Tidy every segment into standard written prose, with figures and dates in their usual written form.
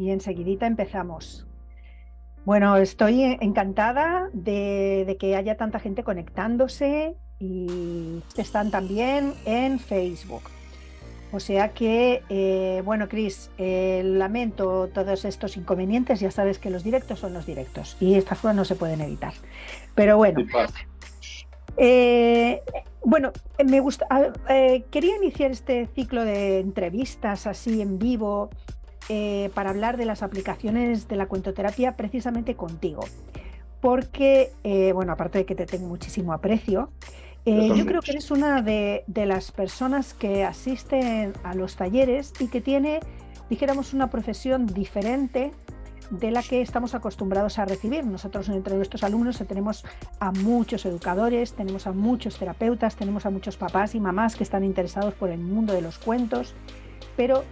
y enseguidita empezamos. Bueno, estoy encantada de que haya tanta gente conectándose y están también en Facebook. O sea que, bueno, Cris, lamento todos estos inconvenientes. Ya sabes que los directos son los directos y estas cosas no se pueden evitar. Pero Sí bueno, pasa. eh, bueno, me gusta, quería iniciar este ciclo de entrevistas así en vivo para hablar de las aplicaciones de la cuentoterapia precisamente contigo, porque, bueno, aparte de que te tengo muchísimo aprecio, Yo yo también. creo que eres una de las personas que asisten a los talleres y que tiene, dijéramos, una profesión diferente de la que estamos acostumbrados a recibir. Nosotros entre nuestros alumnos tenemos a muchos educadores, tenemos a muchos terapeutas, tenemos a muchos papás y mamás que están interesados por el mundo de los cuentos, pero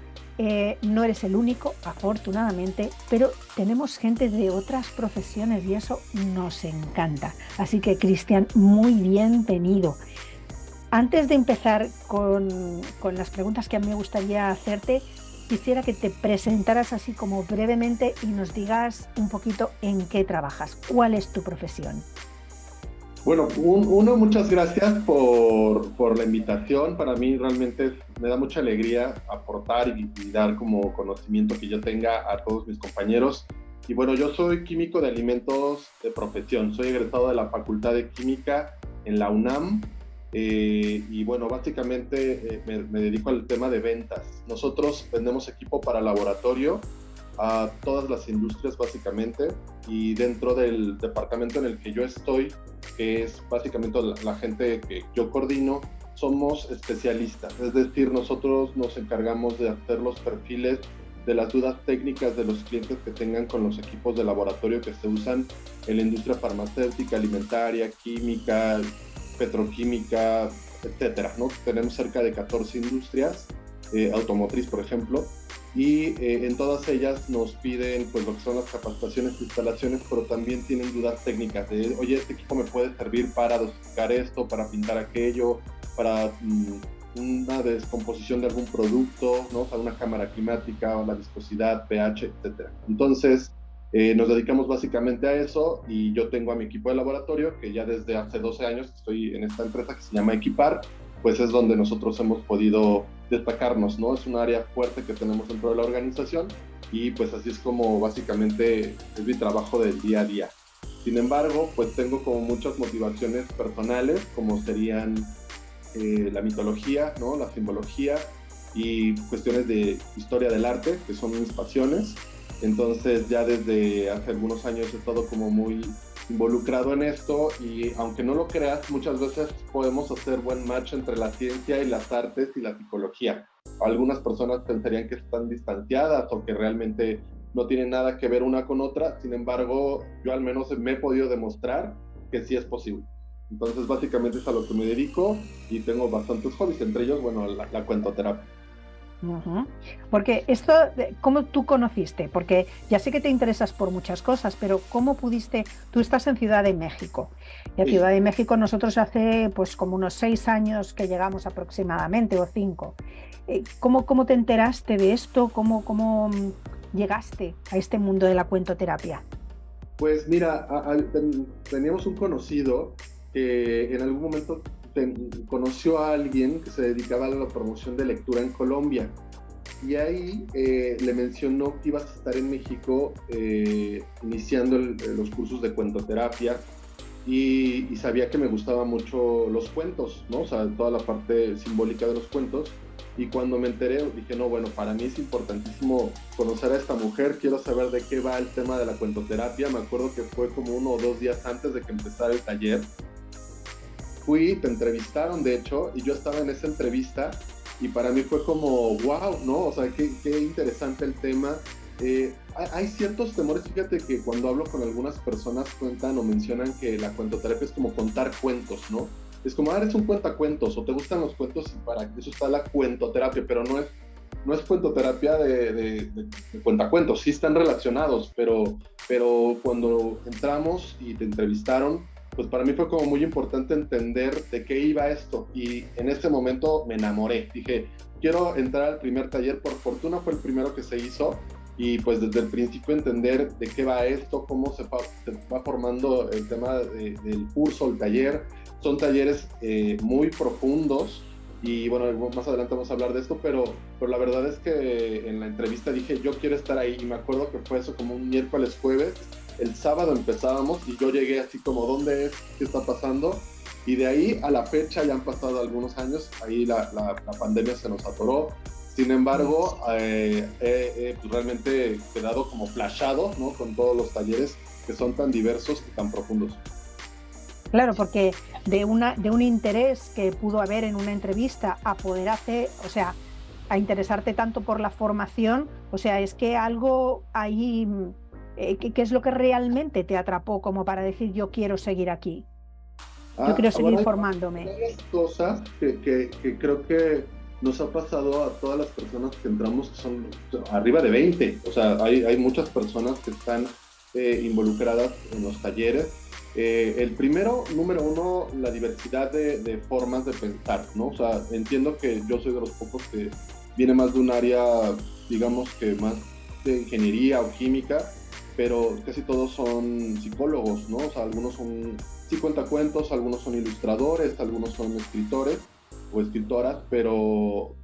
no eres el único, afortunadamente, pero tenemos gente de otras profesiones y eso nos encanta. Así que, Cristian, muy bienvenido. Antes de empezar con las preguntas que a mí me gustaría hacerte, quisiera que te presentaras así como brevemente y nos digas un poquito en qué trabajas, cuál es tu profesión. Bueno, muchas gracias por la invitación. Para mí realmente me da mucha alegría aportar y dar como conocimiento que yo tenga a todos mis compañeros. Y bueno, yo soy químico de alimentos de profesión. Soy egresado de la Facultad de Química en la UNAM. Y bueno, básicamente me dedico al tema de ventas. Nosotros vendemos equipo para laboratorio a todas las industrias básicamente, y dentro del departamento en el que yo estoy, que es básicamente la gente que yo coordino, somos especialistas, es decir, nosotros nos encargamos de hacer los perfiles de las dudas técnicas de los clientes que tengan con los equipos de laboratorio que se usan en la industria farmacéutica, alimentaria, química, petroquímica, etcétera, ¿no? Tenemos cerca de 14 industrias, automotriz, por ejemplo, y en todas ellas nos piden pues lo que son las capacitaciones e instalaciones, pero también tienen dudas técnicas de, oye, este equipo me puede servir para dosificar esto, para pintar aquello, para una descomposición de algún producto, ¿no? O sea, una cámara climática, o la viscosidad, pH, etcétera. Entonces, nos dedicamos básicamente a eso, y yo tengo a mi equipo de laboratorio, que ya desde hace 12 años estoy en esta empresa que se llama Equipar, pues es donde nosotros hemos podido destacarnos, ¿no? Es un área fuerte que tenemos dentro de la organización, y pues así es como básicamente es mi trabajo del día a día. Sin embargo, pues tengo como muchas motivaciones personales, como serían la mitología, ¿no? La simbología y cuestiones de historia del arte, que son mis pasiones. Entonces ya desde hace algunos años he estado como muy involucrado en esto, y aunque no lo creas, muchas veces podemos hacer buen match entre la ciencia y las artes y la psicología. Algunas personas pensarían que están distanciadas o que realmente no tienen nada que ver una con otra. Sin embargo, yo al menos me he podido demostrar que sí es posible. Entonces básicamente es a lo que me dedico, y tengo bastantes hobbies, entre ellos, bueno, la cuentoterapia. Ujú. Porque esto, ¿cómo tú conociste? Porque ya sé que te interesas por muchas cosas, pero ¿cómo pudiste? Tú estás en Ciudad de México. Y a Sí. Ciudad de México nosotros hace pues como unos 6 años que llegamos aproximadamente, o 5. ¿Cómo te enteraste de esto? ¿Cómo llegaste a este mundo de la cuentoterapia? Pues mira, teníamos un conocido que en algún momento conoció a alguien que se dedicaba a la promoción de lectura en Colombia, y ahí le mencionó que ibas a estar en México iniciando los cursos de cuentoterapia, y sabía que me gustaban mucho los cuentos, ¿no? O sea, toda la parte simbólica de los cuentos. Y cuando me enteré, dije, no, bueno, para mí es importantísimo conocer a esta mujer, quiero saber de qué va el tema de la cuentoterapia. Me acuerdo que fue como 1 o 2 días antes de que empezara el taller. Fui, te entrevistaron, de hecho, y yo estaba en esa entrevista, y para mí fue como, wow, ¿no? O sea, qué interesante el tema. Hay ciertos temores, fíjate que cuando hablo con algunas personas cuentan o mencionan que la cuentoterapia es como contar cuentos, ¿no? Es como, eres un cuentacuentos, o te gustan los cuentos, y para eso está la cuentoterapia, pero no es cuentoterapia de cuentacuentos, sí están relacionados, pero cuando entramos y te entrevistaron, pues para mí fue como muy importante entender de qué iba esto, y en ese momento me enamoré. Dije, quiero entrar al primer taller, por fortuna fue el primero que se hizo, y pues desde el principio entender de qué va esto, cómo se va formando el tema del curso, el taller. Son talleres muy profundos y bueno, más adelante vamos a hablar de esto, pero la verdad es que en la entrevista dije, yo quiero estar ahí, y me acuerdo que fue eso como un miércoles, jueves, el sábado empezábamos y yo llegué así como, ¿dónde es? ¿Qué está pasando? Y de ahí a la fecha ya han pasado algunos años, ahí la pandemia se nos atoró. Sin embargo, pues realmente he quedado como flashado, ¿no? Con todos los talleres que son tan diversos y tan profundos. Claro, porque de un interés que pudo haber en una entrevista a poder hacer, o sea, a interesarte tanto por la formación, o sea, es que algo ahí, ¿qué es lo que realmente te atrapó como para decir yo quiero seguir aquí? Yo quiero seguir Bueno, formándome. hay varias cosas que creo que nos ha pasado a todas las personas que entramos, que son arriba de 20. O sea, hay muchas personas que están involucradas en los talleres. El primero, número uno, la diversidad de formas de pensar, ¿no? O sea, entiendo que yo soy de los pocos que viene más de un área, digamos que más de ingeniería o química, pero casi todos son psicólogos, ¿no? O sea, algunos son, sí, cuentacuentos, algunos son ilustradores, algunos son escritores o escritoras, pero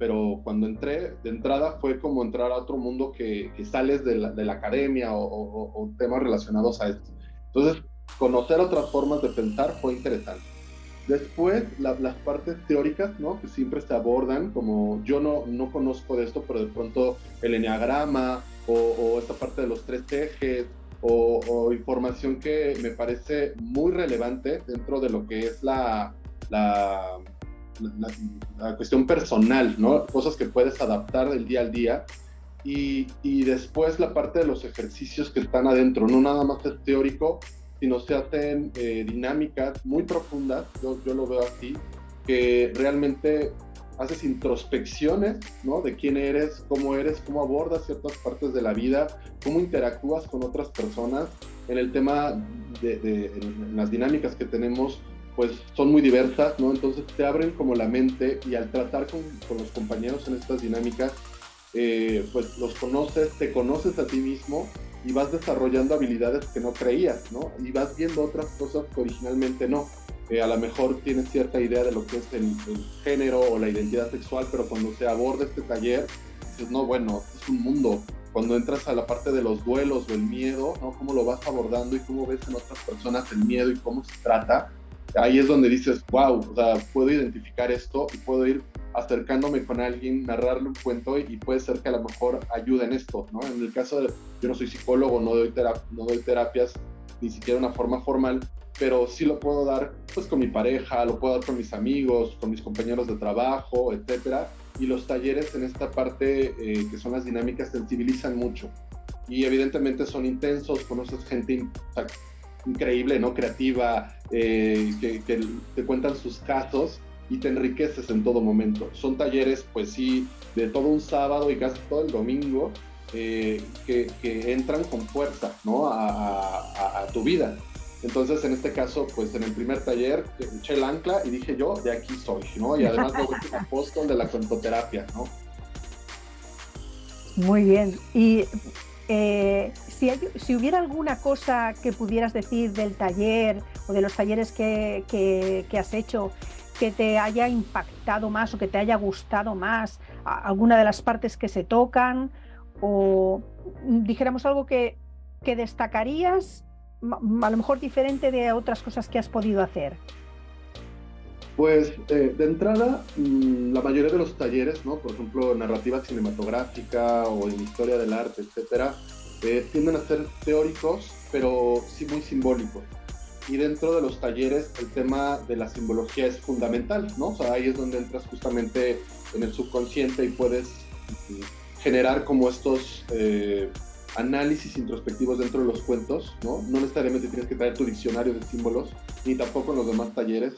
cuando entré, de entrada fue como entrar a otro mundo que sales de la academia o temas relacionados a esto. Entonces, conocer otras formas de pensar fue interesante. Después, las partes teóricas, ¿no? Que siempre se abordan, como yo no conozco de esto, pero de pronto el enneagrama o esta parte de los tres ejes o información que me parece muy relevante dentro de lo que es la, la cuestión personal, ¿no? Cosas que puedes adaptar del día al día. Y después la parte de los ejercicios que están adentro, no nada más es teórico, sino se hacen dinámicas muy profundas, yo lo veo así, que realmente haces introspecciones, ¿no? De quién eres, cómo abordas ciertas partes de la vida, cómo interactúas con otras personas. En el tema en las dinámicas que tenemos, pues son muy diversas, ¿no? Entonces te abren como la mente y al tratar con los compañeros en estas dinámicas, pues los conoces, te conoces a ti mismo y vas desarrollando habilidades que no creías, ¿no? Y vas viendo otras cosas que originalmente no. A lo mejor tienes cierta idea de lo que es el género o la identidad sexual, pero cuando se aborda este taller, dices, no, bueno, es un mundo. Cuando entras a la parte de los duelos o el miedo, ¿no? Cómo lo vas abordando y cómo ves en otras personas el miedo y cómo se trata, ahí es donde dices, wow, o sea, puedo identificar esto y puedo ir acercándome con alguien, narrarle un cuento y puede ser que a lo mejor ayude en esto, ¿no? En el caso de, yo no soy psicólogo, no doy terapias, ni siquiera una forma formal, pero sí lo puedo dar pues con mi pareja, lo puedo dar con mis amigos, con mis compañeros de trabajo, etcétera. Y los talleres en esta parte, que son las dinámicas, sensibilizan mucho. Y evidentemente son intensos, conoces gente increíble, ¿no? Creativa, que te cuentan sus casos y te enriqueces en todo momento. Son talleres, pues sí, de todo un sábado y casi todo el domingo, que entran con fuerza, ¿no? A tu vida. Entonces, en este caso, pues en el primer taller eché el ancla y dije yo, de aquí soy, ¿no? Y además luego soy apóstol de la cuentoterapia, ¿no? Muy bien. Y si hubiera alguna cosa que pudieras decir del taller o de los talleres que has hecho que te haya impactado más o que te haya gustado más, alguna de las partes que se tocan, o dijéramos algo que destacarías, a lo mejor diferente de otras cosas que has podido hacer. Pues de entrada, la mayoría de los talleres, ¿no? Por ejemplo, narrativa cinematográfica o en historia del arte, etcétera, tienden a ser teóricos, pero sí muy simbólicos. Y dentro de los talleres el tema de la simbología es fundamental, ¿no? O sea, ahí es donde entras justamente en el subconsciente y puedes generar como estos análisis introspectivos dentro de los cuentos, ¿no? No necesariamente tienes que traer tu diccionario de símbolos, ni tampoco en los demás talleres,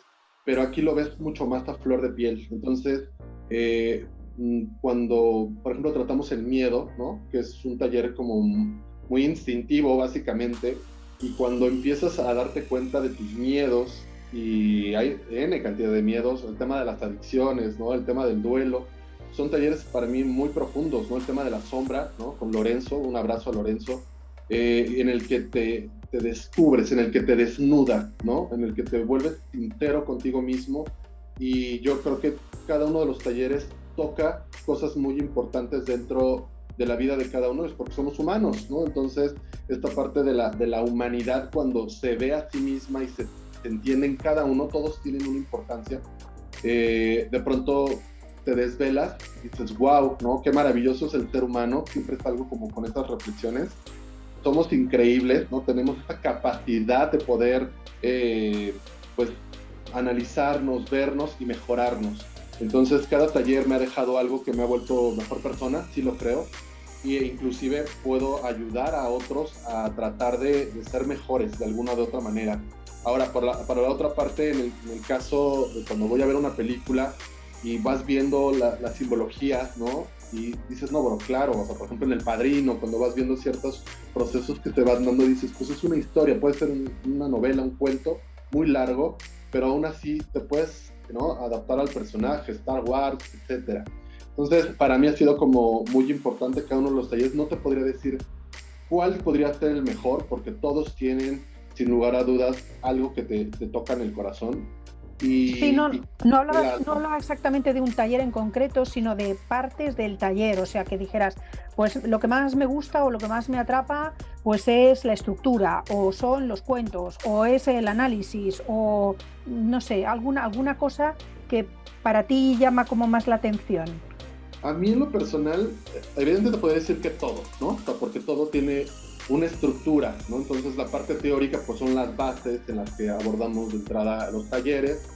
pero aquí lo ves mucho más a flor de piel. Entonces, cuando, por ejemplo, tratamos el miedo, ¿no? Que es un taller como muy instintivo, básicamente, y cuando empiezas a darte cuenta de tus miedos, y hay N cantidad de miedos, el tema de las adicciones, ¿no? El tema del duelo, son talleres para mí muy profundos, ¿no? El tema de la sombra, ¿no? Con Lorenzo, un abrazo a Lorenzo, en el que te descubres, en el que te desnudas, ¿no? En el que te vuelves entero contigo mismo, y yo creo que cada uno de los talleres toca cosas muy importantes dentro de la vida de cada uno, es porque somos humanos, ¿no? Entonces, esta parte de la humanidad, cuando se ve a sí misma y se entiende en cada uno, todos tienen una importancia, de pronto te desvelas y dices, wow, ¿no? Qué maravilloso es el ser humano, siempre salgo como con estas reflexiones, somos increíbles, ¿no? Tenemos esta capacidad de poder, pues, analizarnos, vernos y mejorarnos. Entonces, cada taller me ha dejado algo que me ha vuelto mejor persona, sí lo creo, e inclusive puedo ayudar a otros a tratar de ser mejores de alguna o de otra manera. Ahora, para la otra parte, en el caso de cuando voy a ver una película y vas viendo la simbología, ¿no? Y dices, no, bueno, claro, o sea, por ejemplo, en El Padrino, cuando vas viendo ciertos procesos que te van dando, dices, pues es una historia, puede ser una novela, un cuento muy largo, pero aún así te puedes, ¿no? Adaptar al personaje, Star Wars, etcétera. Entonces, para mí ha sido como muy importante cada uno de los talleres. No te podría decir cuál podría ser el mejor, porque todos tienen, sin lugar a dudas, algo que te toca en el corazón. Sí, no, Y no hablaba exactamente de un taller en concreto, sino de partes del taller, o sea, que dijeras, pues lo que más me gusta o lo que más me atrapa, pues es la estructura, o son los cuentos, o es el análisis, o no sé, alguna cosa que para ti llama como más la atención. a mí en lo personal, evidentemente te podría decir que todo, ¿no? O sea, porque todo tiene una estructura, ¿no? Entonces la parte teórica pues son las bases en las que abordamos de entrada los talleres,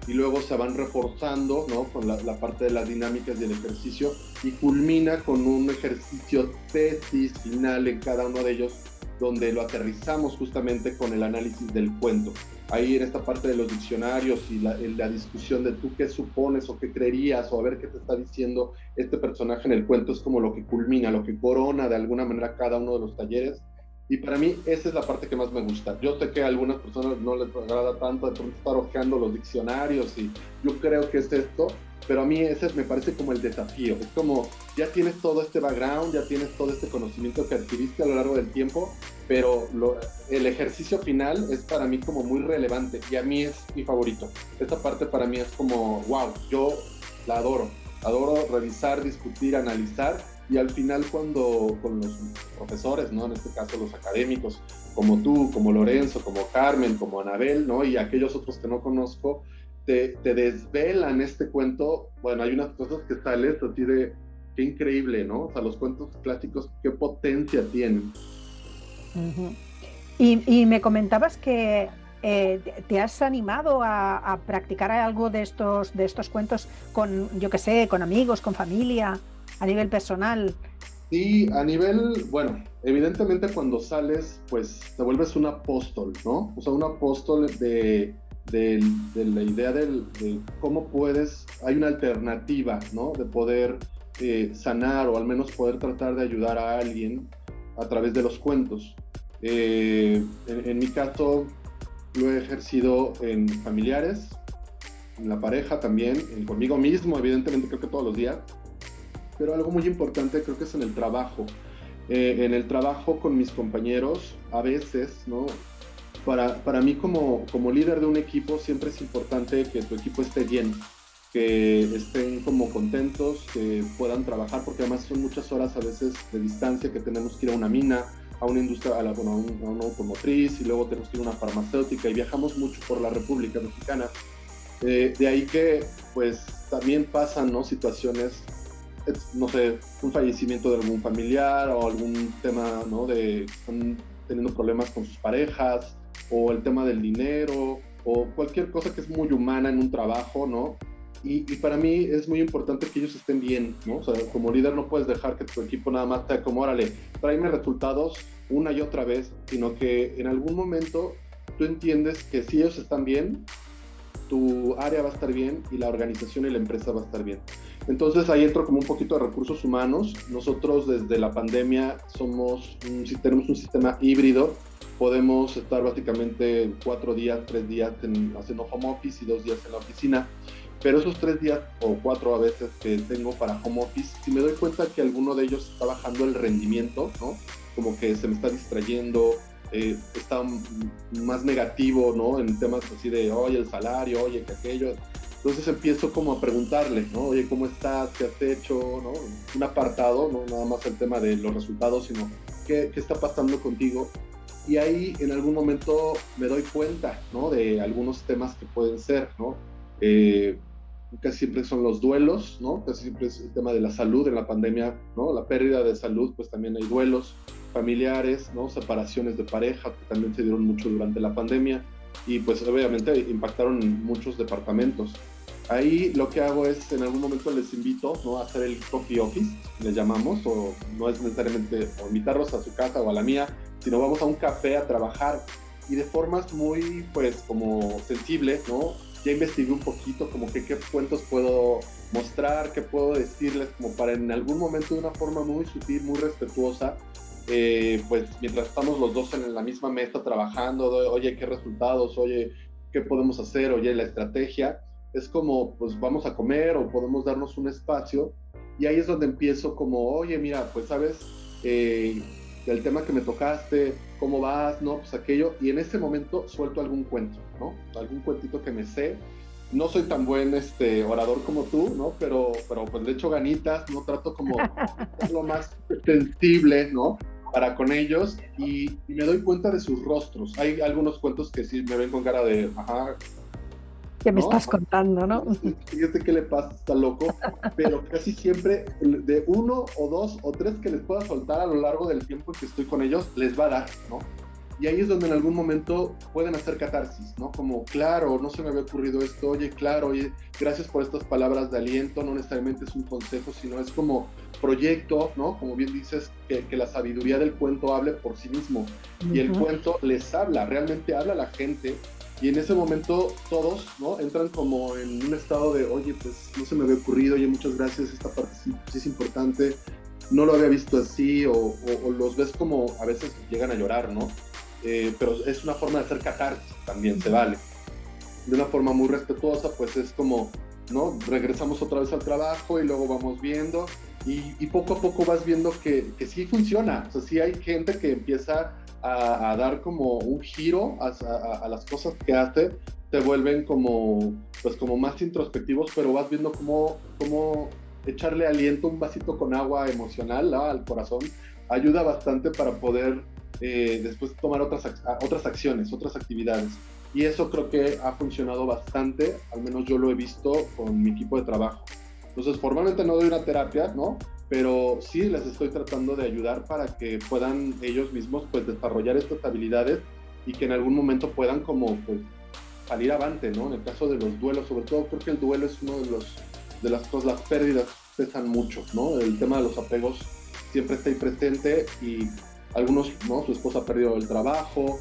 y luego se van reforzando, ¿no? Con la parte de las dinámicas y el ejercicio, y culmina con un ejercicio tesis final en cada uno de ellos, donde lo aterrizamos justamente con el análisis del cuento. Ahí en esta parte de los diccionarios y la discusión de tú qué supones o qué creerías, o a ver qué te está diciendo este personaje en el cuento, es como lo que culmina, lo que corona de alguna manera cada uno de los talleres. Y para mí esa es la parte que más me gusta. Yo sé que a algunas personas no les agrada tanto de pronto estar hojeando los diccionarios, y yo creo que es esto, pero a mí ese me parece como el desafío. Es como, ya tienes todo este background, ya tienes todo este conocimiento que adquiriste a lo largo del tiempo, pero el ejercicio final es para mí como muy relevante, y a mí es mi favorito. Esta parte para mí es como, wow, yo la adoro. Adoro revisar, discutir, analizar, y al final cuando con los profesores, ¿no? En este caso los académicos, como tú, como Lorenzo, como Carmen, como Anabel, ¿no? Y aquellos otros que no conozco, te desvelan este cuento. Bueno, hay unas cosas que sales así de, qué increíble, ¿no? O sea, los cuentos clásicos, qué potencia tienen. Uh-huh. Y me comentabas que te has animado a practicar algo de estos cuentos con, yo qué sé, con amigos, con familia, a nivel personal. Sí, a nivel, bueno, evidentemente cuando sales, pues te vuelves un apóstol, ¿no? O sea, un apóstol de la idea de cómo puedes, hay una alternativa, ¿no? De poder sanar, o al menos poder tratar de ayudar a alguien a través de los cuentos. En mi caso, lo he ejercido en familiares, en la pareja también, conmigo mismo, evidentemente creo que todos los días, pero algo muy importante creo que es en el trabajo. En el trabajo con mis compañeros, a veces, ¿no? Para mí como líder de un equipo, siempre es importante que tu equipo esté bien, que estén como contentos, que puedan trabajar, porque además son muchas horas a veces de distancia, que tenemos que ir a una mina, a una industria, a una automotriz, y luego tenemos que ir a una farmacéutica, y viajamos mucho por la República Mexicana. De ahí que pues también pasan, ¿no? Situaciones, no sé, un fallecimiento de algún familiar, o algún tema, ¿no? De están teniendo problemas con sus parejas, o el tema del dinero, o cualquier cosa que es muy humana en un trabajo, ¿no? Y para mí es muy importante que ellos estén bien, ¿no? O sea, como líder no puedes dejar que tu equipo nada más te como, órale, tráeme resultados una y otra vez, sino que en algún momento tú entiendes que si ellos están bien, tu área va a estar bien, y la organización y la empresa va a estar bien. Entonces ahí entro como un poquito de recursos humanos. Nosotros desde la pandemia tenemos un sistema híbrido, podemos estar básicamente 4 días, 3 días haciendo home office y 2 días en la oficina. Pero esos 3 días o 4 a veces que tengo para home office, si me doy cuenta que alguno de ellos está bajando el rendimiento, ¿no? Como que se me está distrayendo, está más negativo, ¿no? En temas así de, oye, el salario, oye, que aquello. Entonces empiezo como a preguntarle, ¿no? Oye, ¿cómo estás? ¿Qué has hecho? ¿No? Un apartado, no nada más el tema de los resultados, sino ¿qué está pasando contigo? Y ahí en algún momento me doy cuenta, ¿no? De algunos temas que pueden ser, ¿no? Casi siempre son los duelos, ¿no? Casi siempre es el tema de la salud en la pandemia, ¿no? La pérdida de salud, pues también hay duelos familiares, ¿no? Separaciones de pareja, que también se dieron mucho durante la pandemia y pues obviamente impactaron muchos departamentos. Ahí lo que hago es, en algún momento les invito, ¿no? A hacer el coffee office, le llamamos, o no es necesariamente o invitarlos a su casa o a la mía, sino vamos a un café a trabajar y de formas muy, pues, como sensibles, ¿no? Ya investigué un poquito como que qué cuentos puedo mostrar, qué puedo decirles, como para en algún momento de una forma muy sutil, muy respetuosa, pues mientras estamos los dos en la misma mesa trabajando, oye, qué resultados, oye, qué podemos hacer, oye, la estrategia, es como, pues vamos a comer o podemos darnos un espacio y ahí es donde empiezo como, oye, mira, pues sabes, el tema que me tocaste, cómo vas, ¿no? Pues aquello, y en ese momento suelto algún cuento, ¿no? Algún cuentito que me sé. No soy tan buen orador como tú, ¿no? Pero pues le echo ganitas, ¿no? Trato como de ser lo más sensible, ¿no? Para con ellos y me doy cuenta de sus rostros. Hay algunos cuentos que sí me ven con cara de, ajá, ¿Qué me ¿no? estás contando, no? Yo sé qué le pasa, está loco, pero casi siempre de 1 o 2 o 3 que les pueda soltar a lo largo del tiempo que estoy con ellos, les va a dar, ¿no? Y ahí es donde en algún momento pueden hacer catarsis, ¿no? Como, claro, no se me había ocurrido esto, oye, claro, oye, gracias por estas palabras de aliento, no necesariamente es un consejo, sino es como proyecto, ¿no? Como bien dices, que la sabiduría del cuento hable por sí mismo. Y el cuento les habla, realmente habla a la gente. Y en ese momento todos, ¿no? Entran como en un estado de, oye, pues no se me había ocurrido, oye, muchas gracias, esta parte sí es importante, no lo había visto así, o los ves como a veces llegan a llorar, ¿no? Pero es una forma de hacer catarsis, también se vale. De una forma muy respetuosa, pues es como, ¿no? Regresamos otra vez al trabajo y luego vamos viendo, y poco a poco vas viendo que sí funciona, o sea, sí hay gente que empieza a dar como un giro a las cosas que hace, te vuelven como, pues como más introspectivos, pero vas viendo cómo echarle aliento, un vasito con agua emocional, ¿no? Al corazón, ayuda bastante para poder después tomar otras acciones, otras actividades. Y eso creo que ha funcionado bastante, al menos yo lo he visto con mi equipo de trabajo. Entonces, formalmente no doy una terapia, ¿no? Pero sí les estoy tratando de ayudar para que puedan ellos mismos pues desarrollar estas habilidades y que en algún momento puedan como pues salir avante, ¿no? En el caso de los duelos, sobre todo creo que el duelo es uno de las cosas, las pérdidas pesan mucho, ¿no? El tema de los apegos siempre está ahí presente y algunos, ¿no? Su esposa ha perdido el trabajo,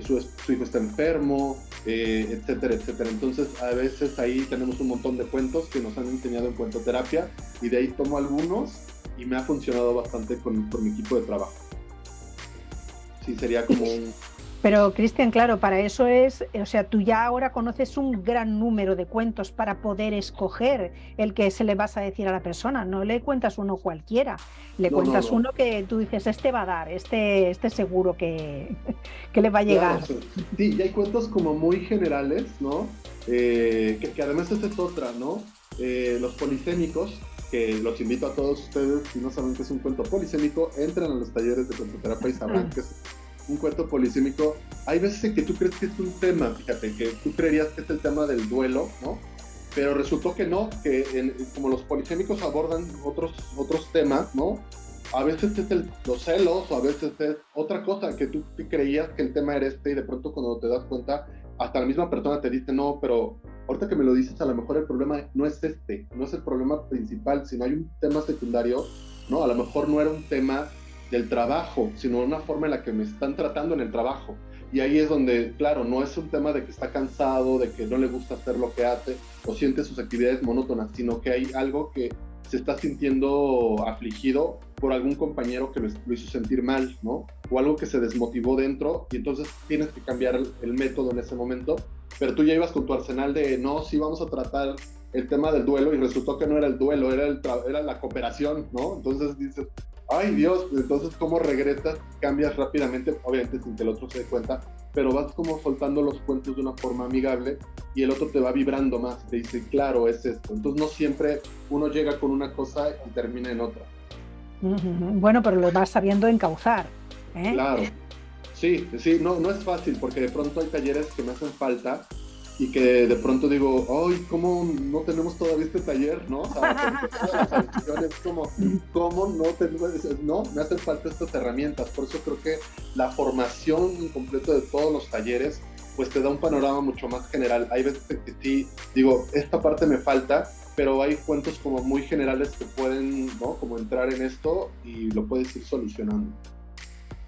su hijo está enfermo, etcétera, etcétera. Entonces, a veces ahí tenemos un montón de cuentos que nos han enseñado en cuentoterapia y de ahí tomo algunos y me ha funcionado bastante con mi equipo de trabajo. Sí, sería como un... Pero, Cristian, claro, para eso es, o sea, tú ya ahora conoces un gran número de cuentos para poder escoger el que se le vas a decir a la persona. No le cuentas uno cualquiera, le cuentas uno que tú dices, este va a dar, este seguro que le va a llegar. Claro, sí, y hay cuentos como muy generales, ¿no? Que además esa es otra, ¿no? Los polisémicos, que los invito a todos ustedes, si no saben qué es un cuento polisémico, entren a los talleres de cuentoterapia y sabrán que es un cuento polisémico. Hay veces en que tú crees que es un tema, fíjate, que tú creerías que es el tema del duelo, ¿no? Pero resultó que no, que como los polisémicos abordan otros temas, ¿no? A veces es los celos, o a veces es otra cosa, que tú creías que el tema era y de pronto cuando te das cuenta, hasta la misma persona te dice, no, pero ahorita que me lo dices, a lo mejor el problema no es no es el problema principal, sino hay un tema secundario, ¿no? A lo mejor no era un tema del trabajo, sino una forma en la que me están tratando en el trabajo. Y ahí es donde, claro, no es un tema de que está cansado, de que no le gusta hacer lo que hace, o siente sus actividades monótonas, sino que hay algo que se está sintiendo afligido por algún compañero que lo hizo sentir mal, ¿no? O algo que se desmotivó dentro, y entonces tienes que cambiar el método en ese momento, pero tú ya ibas con tu arsenal de, no, sí vamos a tratar el tema del duelo, y resultó que no era el duelo, era la cooperación, ¿no? Entonces dices, ay Dios, entonces cómo regresas, cambias rápidamente, obviamente sin que el otro se dé cuenta, pero vas como soltando los cuentos de una forma amigable, y el otro te va vibrando más, te dice, claro, es esto. Entonces no siempre uno llega con una cosa y termina en otra. Bueno, pero lo vas sabiendo encauzar, ¿eh? Claro, sí, sí, no es fácil, porque de pronto hay talleres que me hacen falta, y que de pronto digo, ay, ¿cómo no tenemos todavía este taller? ¿No? O sea, las adicciones, como, ¿cómo no tenemos? No, me hacen falta estas herramientas. Por eso creo que la formación completa de todos los talleres, pues te da un panorama mucho más general. Hay veces que sí, digo, esta parte me falta, pero hay cuentos como muy generales que pueden, ¿no? Como entrar en esto y lo puedes ir solucionando.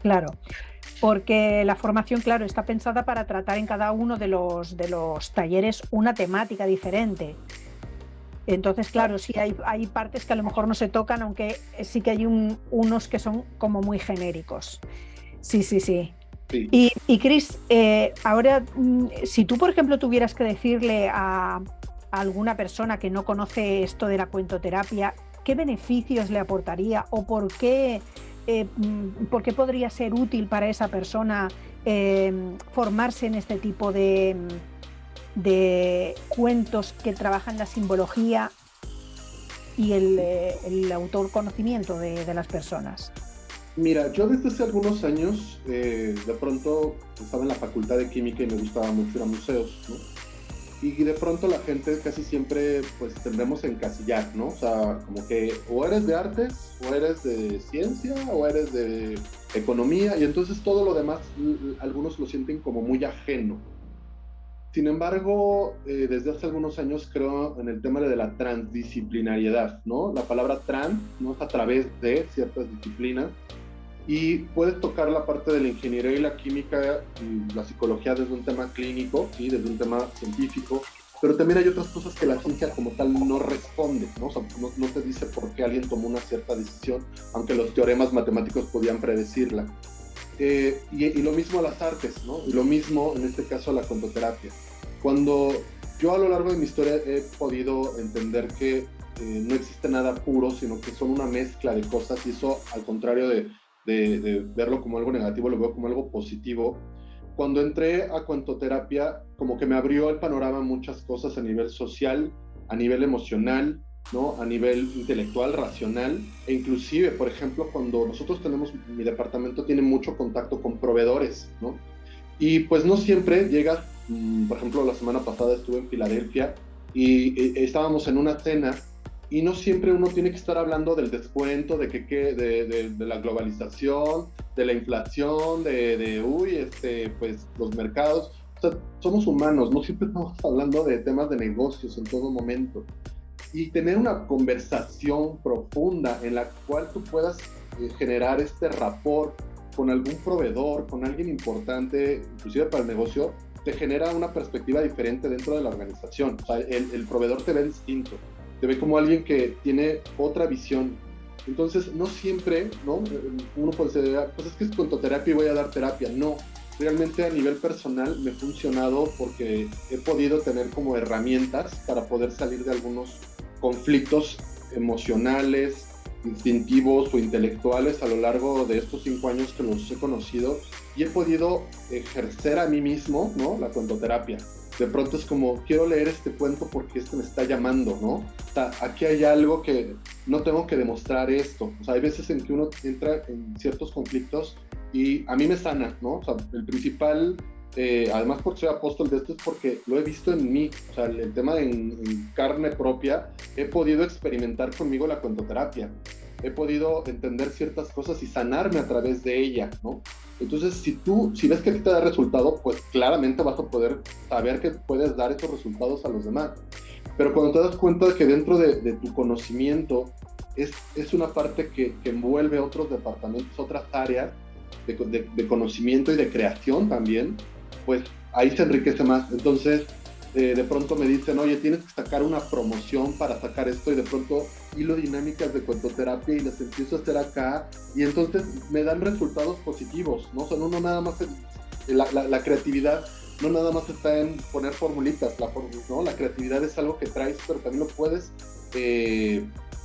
Claro. Porque la formación, claro, está pensada para tratar en cada uno de los talleres una temática diferente. Entonces, claro, sí hay partes que a lo mejor no se tocan, aunque sí que hay unos que son como muy genéricos. Sí, sí, sí. Sí. Y Cris, ahora, si tú, por ejemplo, tuvieras que decirle a alguna persona que no conoce esto de la cuentoterapia, ¿qué beneficios le aportaría o por qué podría ser útil para esa persona formarse en este tipo de cuentos que trabajan la simbología y el autoconocimiento de las personas? Mira, yo desde hace algunos años, de pronto estaba en la facultad de química y me gustaba mucho ir a museos, ¿no? Y de pronto la gente casi siempre pues tendemos a encasillar, ¿no? O sea, como que o eres de artes, o eres de ciencia, o eres de economía, y entonces todo lo demás algunos lo sienten como muy ajeno. Sin embargo, desde hace algunos años creo en el tema de la transdisciplinariedad, ¿no? La palabra trans, ¿no? Es a través de ciertas disciplinas, y puedes tocar la parte de la ingeniería y la química y la psicología desde un tema clínico, ¿sí? Desde un tema científico, pero también hay otras cosas que la ciencia como tal no responde, ¿no? O sea, no te dice por qué alguien tomó una cierta decisión, aunque los teoremas matemáticos podían predecirla. Y lo mismo a las artes, ¿no? Y lo mismo en este caso a la contoterapia. Cuando yo a lo largo de mi historia he podido entender que no existe nada puro, sino que son una mezcla de cosas, y eso, al contrario de verlo como algo negativo, lo veo como algo positivo. Cuando entré a cuentoterapia, como que me abrió el panorama muchas cosas a nivel social, a nivel emocional, ¿no? A nivel intelectual, racional, e inclusive, por ejemplo, cuando nosotros mi departamento tiene mucho contacto con proveedores, ¿no? Y pues no siempre llegas, por ejemplo, la semana pasada estuve en Filadelfia y estábamos en una cena, y no siempre uno tiene que estar hablando del descuento, de la globalización, de la inflación, pues los mercados. O sea, somos humanos, no siempre estamos hablando de temas de negocios en todo momento. Y tener una conversación profunda en la cual tú puedas generar este rapport con algún proveedor, con alguien importante, inclusive para el negocio, te genera una perspectiva diferente dentro de la organización. O sea, el proveedor te ve distinto, te ve como alguien que tiene otra visión. Entonces, no siempre, ¿no? Uno puede decir, pues es que es cuentoterapia y voy a dar terapia. No, realmente a nivel personal me ha funcionado porque he podido tener como herramientas para poder salir de algunos conflictos emocionales, instintivos o intelectuales a lo largo de estos 5 años que los he conocido, y he podido ejercer a mí mismo, ¿no? La cuentoterapia. De pronto es como, quiero leer este cuento porque este me está llamando, ¿no? O sea, aquí hay algo que no tengo que demostrar esto. O sea, hay veces en que uno entra en ciertos conflictos y a mí me sana, ¿no? O sea, el principal, además porque soy apóstol de esto, es porque lo he visto en mí. O sea, el tema en carne propia, he podido experimentar conmigo la cuentoterapia. He podido entender ciertas cosas y sanarme a través de ella, ¿no? Entonces, si ves que a ti te da resultado, pues claramente vas a poder saber que puedes dar esos resultados a los demás. Pero cuando te das cuenta de que dentro de tu conocimiento es una parte que envuelve otros departamentos, otras áreas de conocimiento y de creación también, pues ahí se enriquece más. Entonces, de pronto me dicen, oye, tienes que sacar una promoción para sacar esto, y de pronto hilo dinámicas de cuentoterapia y las empiezo a hacer acá, y entonces me dan resultados positivos, ¿no? O sea, no nada más la creatividad no nada más está en poner formulitas, ¿no? La creatividad es algo que traes, pero también lo puedes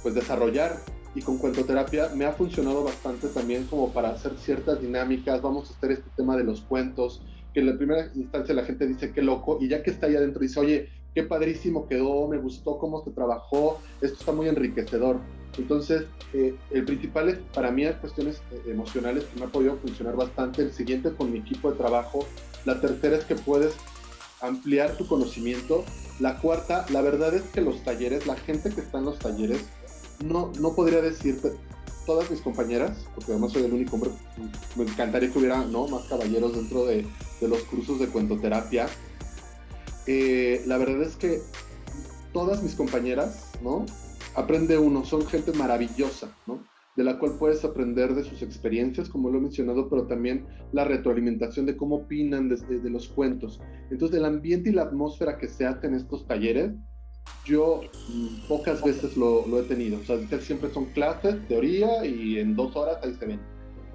pues desarrollar. Y con cuentoterapia me ha funcionado bastante también como para hacer ciertas dinámicas. Vamos a hacer este tema de los cuentos, que en la primera instancia la gente dice qué loco, y ya que está ahí adentro dice, oye, qué padrísimo quedó, me gustó cómo se trabajó, esto está muy enriquecedor. Entonces, el principal es, para mí, cuestiones emocionales que me ha podido funcionar bastante. El siguiente, con mi equipo de trabajo. La tercera es que puedes ampliar tu conocimiento. La cuarta, la verdad es que los talleres, la gente que está en los talleres, no podría decirte, todas mis compañeras, porque además soy el único hombre, me encantaría que hubiera, ¿no?, más caballeros dentro de los cursos de cuentoterapia. La verdad es que todas mis compañeras, ¿no?, aprende uno, son gente maravillosa, ¿no?, de la cual puedes aprender de sus experiencias, como lo he mencionado, pero también la retroalimentación de cómo opinan de los cuentos. Entonces, el ambiente y la atmósfera que se hace en estos talleres, yo pocas veces lo he tenido. O sea, siempre son clases, teoría, y en 2 horas ahí se ven.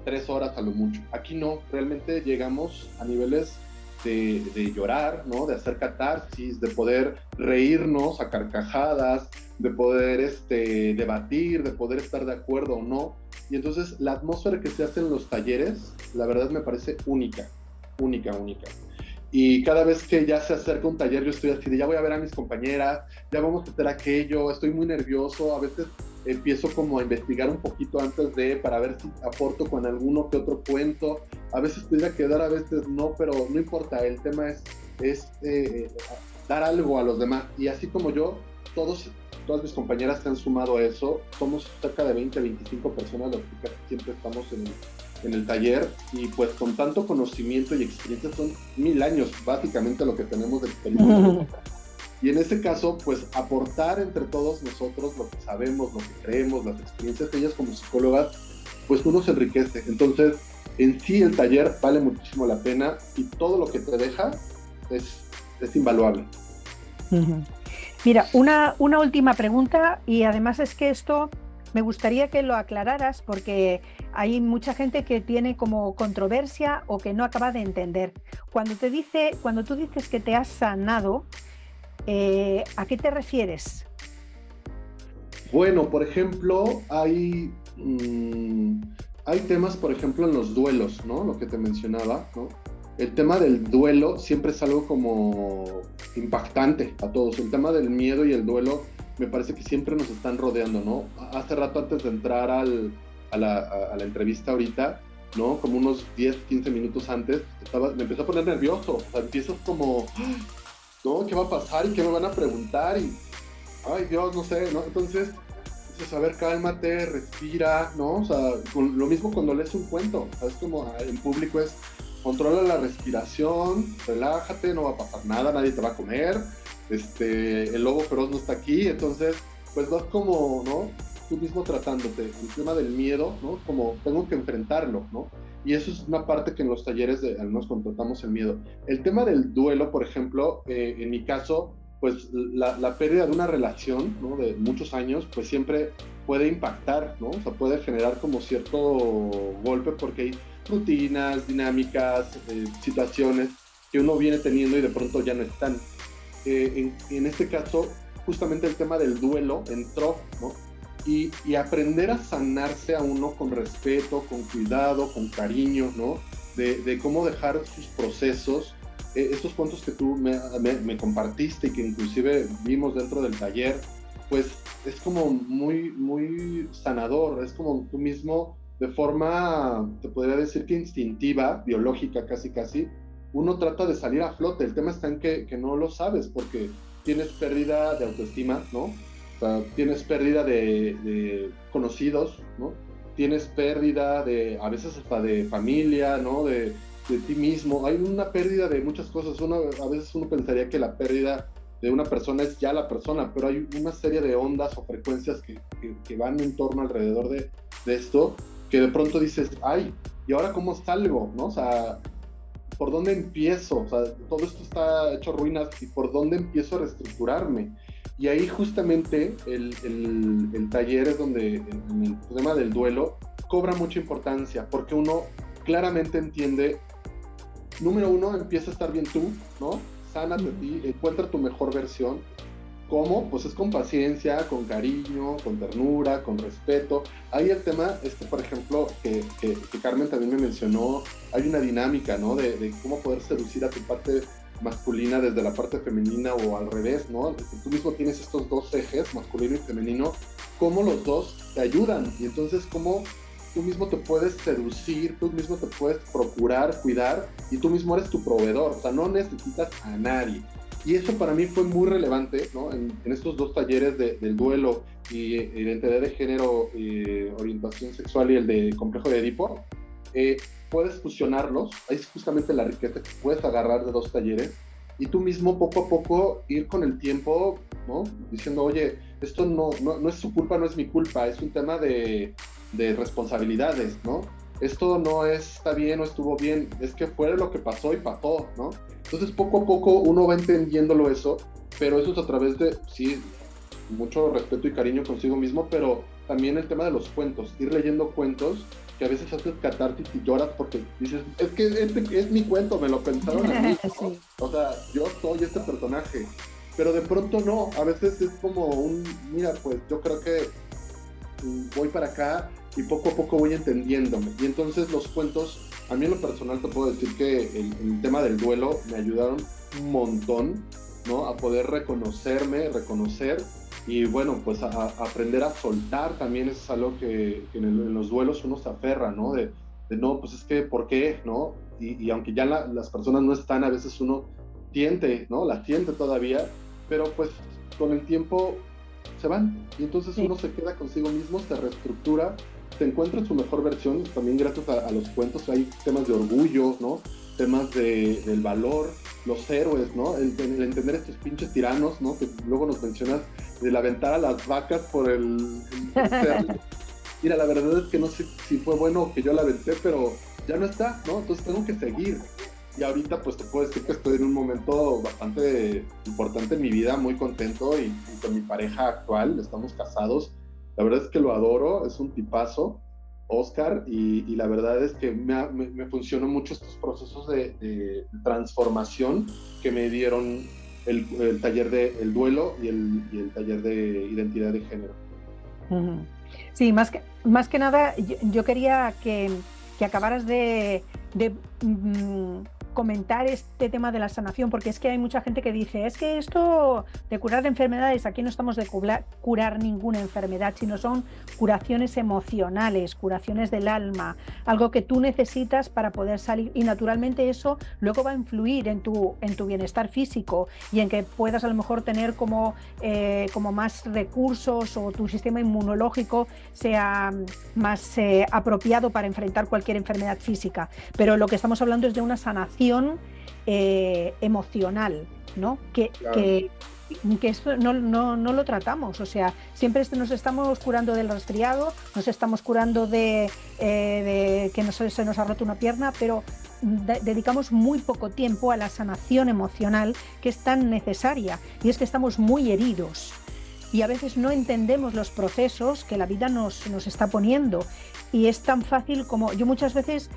3 horas a lo mucho. Aquí no, realmente llegamos a niveles de llorar, ¿no? De hacer catarsis, de poder reírnos a carcajadas, de poder debatir, de poder estar de acuerdo o no. Y entonces la atmósfera que se hace en los talleres, la verdad me parece única, única, única. Y cada vez que ya se acerca un taller, yo estoy así de, ya voy a ver a mis compañeras, ya vamos a hacer aquello, estoy muy nervioso, a veces empiezo como a investigar un poquito antes para ver si aporto con alguno que otro cuento, a veces pudiera quedar, a veces no, pero no importa, el tema es dar algo a los demás. Y así como yo, todas mis compañeras se han sumado a eso, somos cerca de 20, 25 personas las que casi siempre estamos en el taller, y pues con tanto conocimiento y experiencia, son 1000 años básicamente lo que tenemos de experiencia. Y en ese caso, pues aportar entre todos nosotros lo que sabemos, lo que creemos, las experiencias de ellas como psicólogas, pues uno se enriquece. Entonces, en sí el taller vale muchísimo la pena, y todo lo que te deja es invaluable. Mira, una última pregunta, y además es que esto me gustaría que lo aclararas, porque hay mucha gente que tiene como controversia o que no acaba de entender. Cuando tú dices que te has sanado, ¿a qué te refieres? Bueno, por ejemplo, hay temas, por ejemplo, en los duelos, ¿no? Lo que te mencionaba, ¿no? El tema del duelo siempre es algo como impactante a todos. El tema del miedo y el duelo me parece que siempre nos están rodeando, ¿no? Hace rato, antes de entrar a la entrevista ahorita, ¿no?, como unos 10, 15 minutos antes, me empezó a poner nervioso. O sea, empiezas como, ¿no?, ¿qué va a pasar? ¿Y qué me van a preguntar? Y, ay, Dios, no sé, ¿no? Entonces, dices, a ver, cálmate, respira, ¿no? O sea, lo mismo cuando lees un cuento. O sea, es como, en público es, controla la respiración, relájate, no va a pasar nada, nadie te va a comer, el lobo feroz no está aquí. Entonces, pues vas como, ¿no?, tú mismo tratándote. El tema del miedo, ¿no?, como tengo que enfrentarlo, ¿no? Y eso es una parte que en los talleres al menos tratamos el miedo. El tema del duelo, por ejemplo, en mi caso, pues la pérdida de una relación, ¿no?, de muchos años, pues siempre puede impactar, ¿no? O sea, puede generar como cierto golpe, porque hay rutinas, dinámicas, situaciones que uno viene teniendo y de pronto ya no están. En este caso, justamente el tema del duelo entró, ¿no? Y aprender a sanarse a uno con respeto, con cuidado, con cariño, ¿no? De cómo dejar sus procesos. Estos puntos que tú me compartiste y que inclusive vimos dentro del taller, pues es como muy, muy sanador. Es como tú mismo, de forma, te podría decir que instintiva, biológica casi, uno trata de salir a flote. El tema está en que no lo sabes, porque tienes pérdida de autoestima, ¿no? O sea, tienes pérdida de conocidos, ¿no? Tienes pérdida a veces hasta de familia, ¿no? De ti mismo. Hay una pérdida de muchas cosas. A veces uno pensaría que la pérdida de una persona es ya la persona, pero hay una serie de ondas o frecuencias que van en torno alrededor de esto, que de pronto dices, ay, ¿y ahora cómo salgo? ¿No? O sea, ¿por dónde empiezo? O sea, todo esto está hecho ruinas y ¿por dónde empiezo a reestructurarme? Y ahí justamente el taller es donde el tema del duelo cobra mucha importancia, porque uno claramente entiende, número uno, empieza a estar bien tú, ¿no? Sánate a ti, encuentra tu mejor versión. ¿Cómo? Pues es con paciencia, con cariño, con ternura, con respeto. Ahí el tema es que, por ejemplo, que Carmen también me mencionó, hay una dinámica, ¿no? De cómo poder seducir a tu parte masculina desde la parte femenina o al revés, ¿no? Que tú mismo tienes estos dos ejes, masculino y femenino, cómo los dos te ayudan y entonces cómo tú mismo te puedes seducir, tú mismo te puedes procurar, cuidar y tú mismo eres tu proveedor, o sea, no necesitas a nadie. Y eso para mí fue muy relevante, ¿no? En estos dos talleres del duelo y identidad de género, orientación sexual y el de complejo de Edipo, puedes fusionarlos, ahí es justamente la riqueza que puedes agarrar de dos talleres y tú mismo poco a poco ir con el tiempo, ¿no? Diciendo, oye, esto no es su culpa, no es mi culpa, es un tema de responsabilidades, ¿no? Esto no está bien o estuvo bien, es que fue lo que pasó y pasó, ¿no? Entonces poco a poco uno va entendiéndolo eso, pero eso es a través de, sí, mucho respeto y cariño consigo mismo, pero también el tema de los cuentos, ir leyendo cuentos que a veces haces catarsis y lloras porque dices, es que este es mi cuento, me lo pensaron a mí, ¿no? Sí. O sea, yo soy este personaje, pero de pronto no, a veces es como mira, pues yo creo que voy para acá y poco a poco voy entendiéndome. Y entonces los cuentos, a mí en lo personal te puedo decir que el tema del duelo me ayudaron un montón, ¿no? A poder reconocer y bueno, pues a aprender a soltar también es algo que en los duelos uno se aferra, ¿no? De no, pues es que, ¿por qué? ¿No? Y aunque ya las personas no están, a veces uno siente, ¿no? La siente todavía, pero pues con el tiempo se van y entonces uno se queda consigo mismo, se reestructura, se encuentra su mejor versión, también gracias a los cuentos hay temas de orgullo, ¿no? Temas del valor, los héroes, ¿no? El entender estos pinches tiranos, ¿no? Que luego nos mencionas, del aventar a las vacas por el Mira, la verdad es que no sé si fue bueno que yo la aventé, pero ya no está, ¿no? Entonces tengo que seguir. Y ahorita pues te puedo decir que estoy en un momento bastante importante en mi vida, muy contento y con mi pareja actual, estamos casados. La verdad es que lo adoro, es un tipazo, Oscar, y la verdad es que me funcionó mucho estos procesos de transformación que me dieron el taller del duelo y el taller de identidad de género. Sí, más que nada, yo quería que acabaras de comentar este tema de la sanación, porque es que hay mucha gente que dice, es que esto de curar enfermedades, aquí no estamos de curar ninguna enfermedad, sino son curaciones emocionales, curaciones del alma, algo que tú necesitas para poder salir, y naturalmente eso luego va a influir en tu bienestar físico y en que puedas a lo mejor tener como más recursos o tu sistema inmunológico sea más apropiado para enfrentar cualquier enfermedad física, pero lo que estamos hablando es de una sanación emocional, ¿no? Claro. Que esto no lo tratamos, o sea, siempre nos estamos curando del resfriado, nos estamos curando de que se nos ha roto una pierna, pero dedicamos muy poco tiempo a la sanación emocional que es tan necesaria, y es que estamos muy heridos y a veces no entendemos los procesos que la vida nos está poniendo, y es tan fácil como yo muchas veces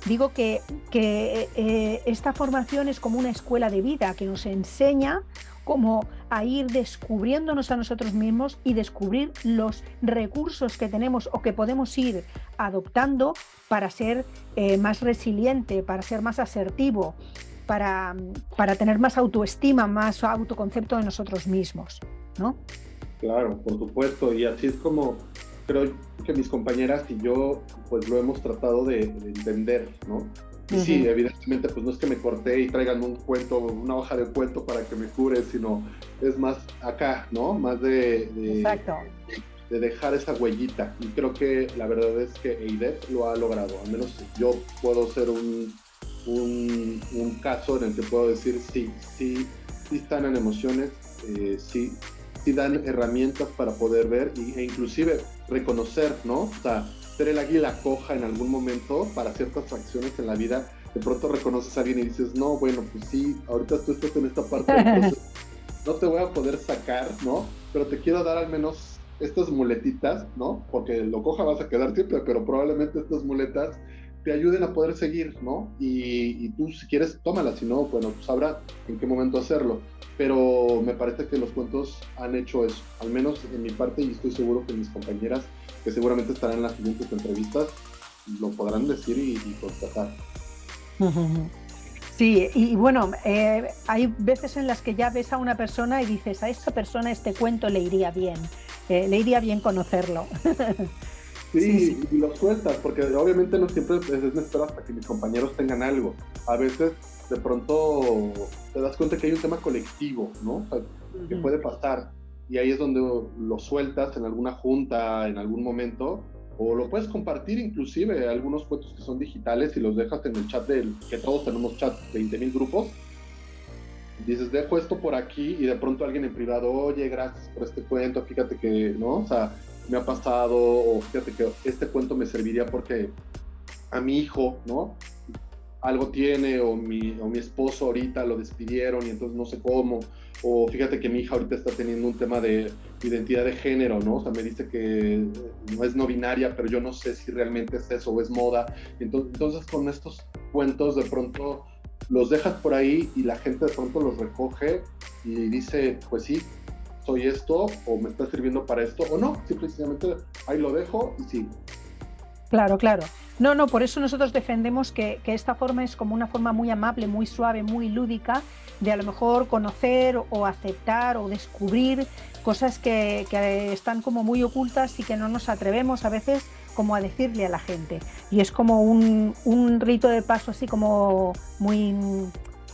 digo que esta formación es como una escuela de vida que nos enseña como a ir descubriéndonos a nosotros mismos y descubrir los recursos que tenemos o que podemos ir adoptando para ser más resiliente, para ser más asertivo, para tener más autoestima, más autoconcepto de nosotros mismos, ¿no? Claro, por supuesto, y así es como creo que mis compañeras y yo pues lo hemos tratado de entender, ¿no? Y sí, evidentemente pues no es que me corté y traigan un cuento, una hoja de cuento para que me cure, sino es más acá, ¿no? Más de dejar esa huellita, y creo que la verdad es que EIDEP lo ha logrado, al menos yo puedo ser un caso en el que puedo decir sí están en emociones, sí dan herramientas para poder ver e inclusive reconocer, ¿no? O sea, ser el águila coja en algún momento para ciertas acciones en la vida, de pronto reconoces a alguien y dices, no, bueno, pues sí, ahorita tú estás en esta parte del proceso, no te voy a poder sacar, ¿no? Pero te quiero dar al menos estas muletitas, ¿no? Porque lo coja vas a quedar siempre, pero probablemente estas muletas te ayuden a poder seguir, ¿no? Y tú si quieres, tómalas, si no, bueno, pues sabrá en qué momento hacerlo. Pero me parece que los cuentos han hecho eso, al menos en mi parte, y estoy seguro que mis compañeras, que seguramente estarán en las siguientes entrevistas, lo podrán decir y constatar. Sí, y bueno, hay veces en las que ya ves a una persona y dices, a esta persona este cuento le iría bien conocerlo. Sí, Sí, sí. y lo sueltas, porque obviamente no siempre es necesario hasta que mis compañeros tengan algo. A veces, de pronto, te das cuenta que hay un tema colectivo, ¿no? O sea, que puede pasar. Y ahí es donde lo sueltas en alguna junta, en algún momento, o lo puedes compartir inclusive, algunos cuentos que son digitales y los dejas en el chat que todos tenemos chat, 20,000 grupos. Dices, dejo esto por aquí y de pronto alguien en privado, oye, gracias por este cuento, fíjate que, ¿no? O sea, me ha pasado, o fíjate que este cuento me serviría porque a mi hijo, ¿no? Algo tiene, o mi esposo ahorita lo despidieron y entonces no sé cómo, o fíjate que mi hija ahorita está teniendo un tema de identidad de género, ¿no? O sea, me dice que no es no binaria, pero yo no sé si realmente es eso o es moda. Entonces con estos cuentos de pronto los dejas por ahí y la gente de pronto los recoge y dice, pues sí, soy esto, o me está sirviendo para esto, o no, simplemente ahí lo dejo y sigo. Claro, claro. No, no, por eso nosotros defendemos que esta forma es como una forma muy amable, muy suave, muy lúdica, de a lo mejor conocer o aceptar o descubrir cosas que están como muy ocultas y que no nos atrevemos a veces como a decirle a la gente. Y es como un rito de paso así como muy,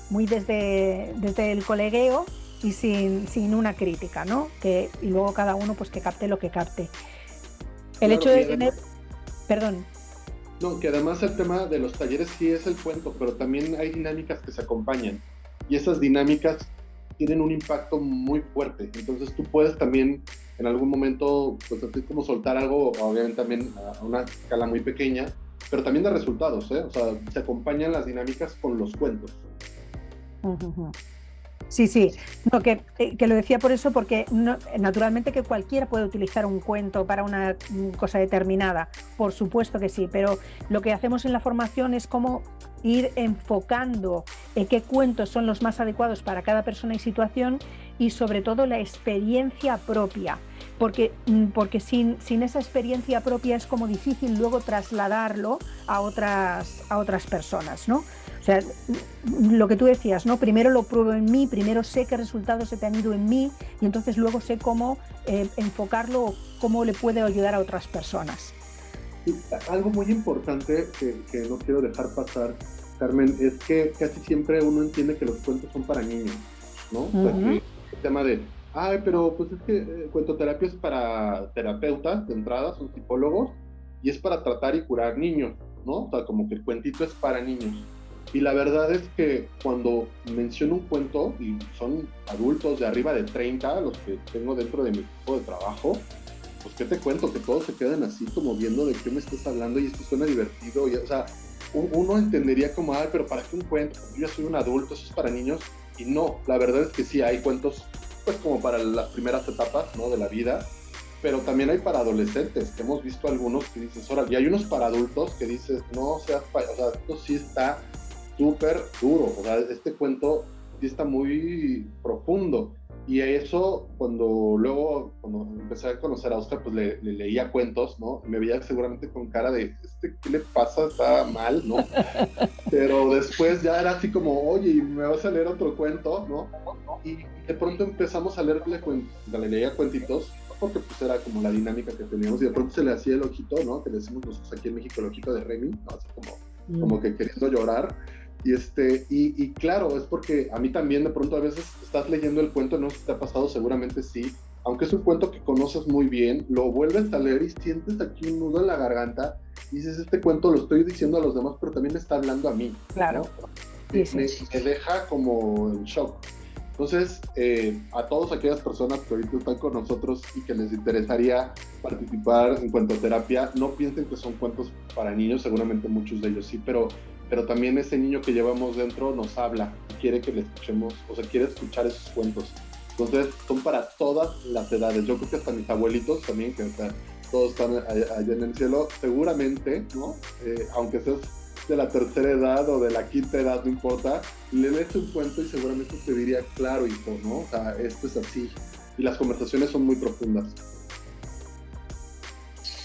muy desde el colegueo y sin una crítica, ¿no? Y luego cada uno pues que capte lo que capte. El Claro, hecho de tener... Perdón. No, que además el tema de los talleres sí es el cuento, pero también hay dinámicas que se acompañan y esas dinámicas tienen un impacto muy fuerte. Entonces tú puedes también en algún momento, pues así como soltar algo, obviamente también a una escala muy pequeña, pero también de resultados, ¿eh? O sea, se acompañan las dinámicas con los cuentos. Uh-huh. Sí, sí, no, que lo decía por eso, porque no, naturalmente que cualquiera puede utilizar un cuento para una cosa determinada, por supuesto que sí, pero lo que hacemos en la formación es como ir enfocando en qué cuentos son los más adecuados para cada persona y situación y sobre todo la experiencia propia, porque sin esa experiencia propia es como difícil luego trasladarlo a otras personas, ¿no? O sea, lo que tú decías, ¿no? Primero lo pruebo en mí, primero sé qué resultados se te han ido en mí y entonces luego sé cómo enfocarlo, cómo le puede ayudar a otras personas. Y algo muy importante que no quiero dejar pasar, Carmen, es que casi siempre uno entiende que los cuentos son para niños, ¿no? Uh-huh. O sea, que el tema de, ay, pero pues es que cuentoterapia es para terapeutas de entrada, son psicólogos, y es para tratar y curar niños, ¿no? O sea, como que el cuentito es para niños. Y la verdad es que cuando menciono un cuento, y son adultos de arriba de 30, los que tengo dentro de mi equipo de trabajo, pues qué te cuento, que todos se quedan así como viendo de qué me estás hablando y esto suena divertido. Y, o sea, uno entendería como, ay, pero ¿para qué un cuento? Yo ya soy un adulto, eso es para niños. Y no, la verdad es que sí, hay cuentos pues como para las primeras etapas, ¿no? De la vida, pero también hay para adolescentes, que hemos visto algunos que dices, órale, y hay unos para adultos que dices, no, o sea, esto sí está súper duro, o sea, este cuento sí está muy profundo. Y eso, cuando empecé a conocer a Oscar, pues le leía cuentos, ¿no? Me veía seguramente con cara de, ¿qué le pasa? Está mal, ¿no? Pero después ya era así como, oye, ¿me vas a leer otro cuento, no? Y de pronto empezamos a leerle le leía cuentitos, porque pues era como la dinámica que teníamos, y de pronto se le hacía el ojito, ¿no? Que le decimos nosotros aquí en México el ojito de Remy, ¿no? Así como que queriendo llorar. Y claro, es porque a mí también de pronto a veces estás leyendo el cuento, no sé si te ha pasado, seguramente sí, aunque es un cuento que conoces muy bien, lo vuelves a leer y sientes aquí un nudo en la garganta y dices, este cuento lo estoy diciendo a los demás, pero también me está hablando a mí. Claro. ¿No? Sí. Me deja como en shock. Entonces, a todas aquellas personas que ahorita están con nosotros y que les interesaría participar en cuentoterapia, no piensen que son cuentos para niños, seguramente muchos de ellos sí, pero pero también ese niño que llevamos dentro nos habla y quiere que le escuchemos, o sea, quiere escuchar esos cuentos. Entonces, son para todas las edades. Yo creo que hasta mis abuelitos también, que, o sea, todos están allá en el cielo, seguramente, ¿no? Aunque seas de la tercera edad o de la quinta edad, no importa, le lees un cuento y seguramente te diría, claro, hijo, ¿no? O sea, esto es así. Y las conversaciones son muy profundas.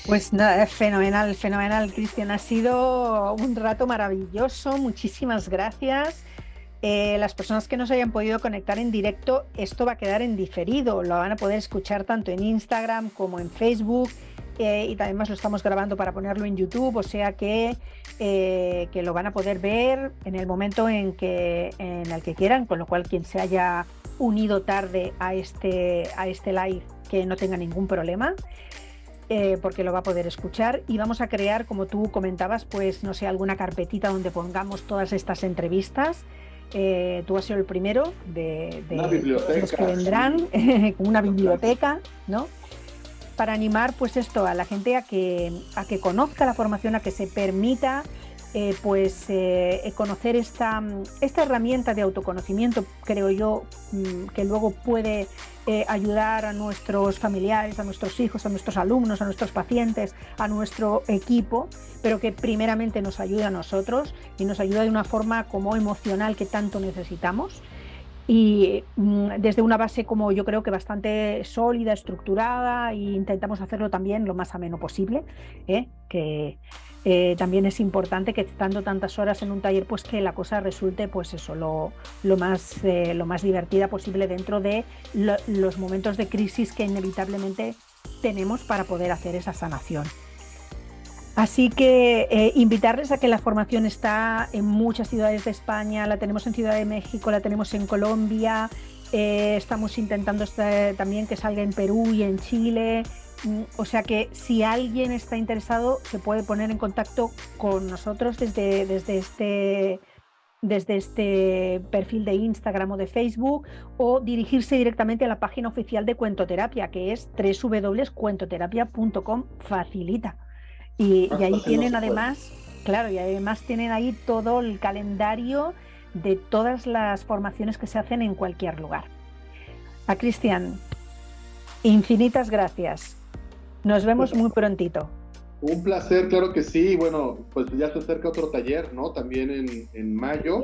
Pues nada, fenomenal, fenomenal, Cristian. Ha sido un rato maravilloso. Muchísimas gracias. Las personas que no se hayan podido conectar en directo, esto va a quedar en diferido. Lo van a poder escuchar tanto en Instagram como en Facebook. Y además lo estamos grabando para ponerlo en YouTube, o sea que lo van a poder ver en el momento en el que quieran, con lo cual quien se haya unido tarde a este live, que no tenga ningún problema, porque lo va a poder escuchar. Y vamos a crear, como tú comentabas, pues no sé, alguna carpetita donde pongamos todas estas entrevistas. Tú has sido el primero de los que vendrán, con una biblioteca, ¿no? Para animar, pues esto, a la gente a que conozca la formación, a que se permita conocer esta herramienta de autoconocimiento, creo yo, que luego puede ayudar a nuestros familiares, a nuestros hijos, a nuestros alumnos, a nuestros pacientes, a nuestro equipo, pero que primeramente nos ayuda a nosotros y nos ayuda de una forma como emocional que tanto necesitamos. Y desde una base como yo creo que bastante sólida, estructurada, e intentamos hacerlo también lo más ameno posible, que también es importante que estando tantas horas en un taller, pues que la cosa resulte pues eso, lo más divertida posible dentro de los momentos de crisis que inevitablemente tenemos para poder hacer esa sanación. Así que invitarles a que la formación está en muchas ciudades de España, la tenemos en Ciudad de México, la tenemos en Colombia, estamos intentando también que salga en Perú y en Chile. O sea que si alguien está interesado se puede poner en contacto con nosotros desde este perfil de Instagram o de Facebook, o dirigirse directamente a la página oficial de Cuentoterapia, que es www.cuentoterapia.com. Facilita. Y ahí tienen además, claro, y además tienen ahí todo el calendario de todas las formaciones que se hacen en cualquier lugar. A Cristian, infinitas gracias. Nos vemos muy prontito. Un placer, claro que sí. Bueno, pues ya se acerca otro taller, ¿no? También en mayo.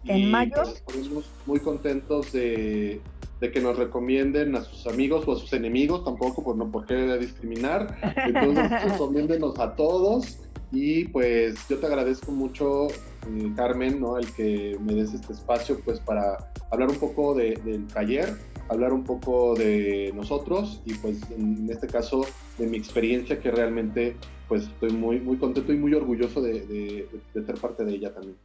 En mayo. Pues, estamos muy contentos de que nos recomienden a sus amigos o a sus enemigos, tampoco por qué discriminar. Entonces, recomiéndenos a todos. Y pues yo te agradezco mucho, Carmen, ¿no? El que me des este espacio pues para hablar un poco del taller, hablar un poco de nosotros y pues en este caso de mi experiencia, que realmente pues estoy muy, muy contento y muy orgulloso de ser parte de ella también.